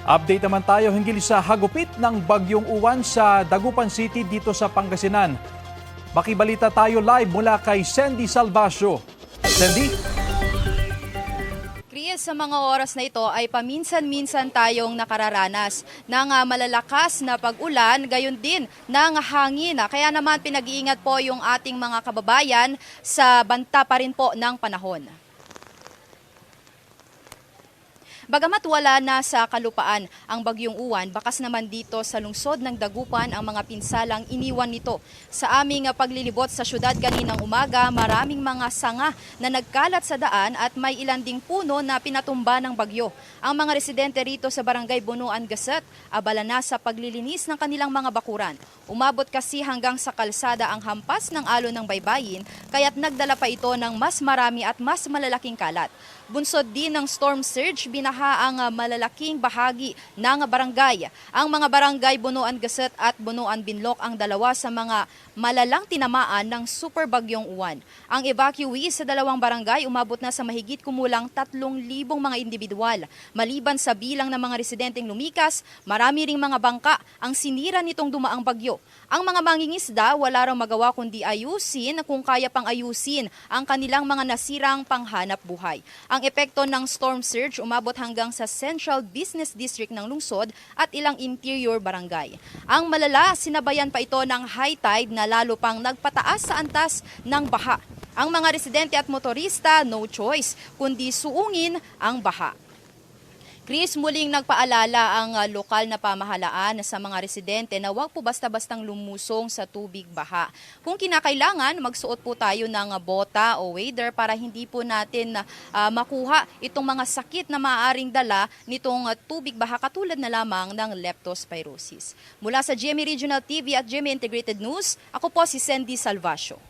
Update naman tayo hinggil sa hagupit ng Bagyong Uwan sa Dagupan City dito sa Pangasinan. Makibalita tayo live mula kay Sandy Salvacio. Sandy? Chris, sa mga oras na ito ay paminsan-minsan tayong nakararanas ng malalakas na pag-ulan, gayon din ng hangin. Kaya naman pinag-iingat po yung ating mga kababayan sa banta pa rin po ng panahon. Bagamat wala na sa kalupaan ang Bagyong Uwan, bakas naman dito sa lungsod ng Dagupan ang mga pinsalang iniwan nito. Sa aming paglilibot sa syudad kaninang umaga, maraming mga sanga na nagkalat sa daan at may ilan ding puno na pinatumba ng bagyo. Ang mga residente rito sa Barangay Bunuan Gasset, abala na sa paglilinis ng kanilang mga bakuran. Umabot kasi hanggang sa kalsada ang hampas ng alon ng baybayin, kaya't nagdala pa ito ng mas marami at mas malalaking kalat. Bunsod din ng storm surge, binaha ang malalaking bahagi ng barangay. Ang mga barangay Bunuan Gasset at Bunuan Binlok ang dalawa sa mga malalang tinamaan ng super bagyong uwan. Ang evacuees sa dalawang barangay umabot na sa mahigit kumulang 3,000 mga individual. Maliban sa bilang ng mga residenteng lumikas, marami ring mga bangka ang sinira nitong dumaang bagyo. Ang mga mangingisda wala raw magawa kundi ayusin kung kaya pang ayusin ang kanilang mga nasirang panghanap buhay. Ang epekto ng storm surge umabot hanggang sa Central Business District ng lungsod at ilang interior barangay. Ang malala, sinabayan pa ito ng high tide na lalo pang nagpataas sa antas ng baha. Ang mga residente at motorista, no choice, kundi suungin ang baha. Chris, muling nagpaalala ang lokal na pamahalaan sa mga residente na huwag po basta-bastang lumusong sa tubig baha. Kung kinakailangan, magsuot po tayo ng bota o waders para hindi po natin makuha itong mga sakit na maaaring dala nitong tubig baha katulad na lamang ng leptospirosis. Mula sa GMA Regional TV at GMA Integrated News, ako po si Sandy Salvacio.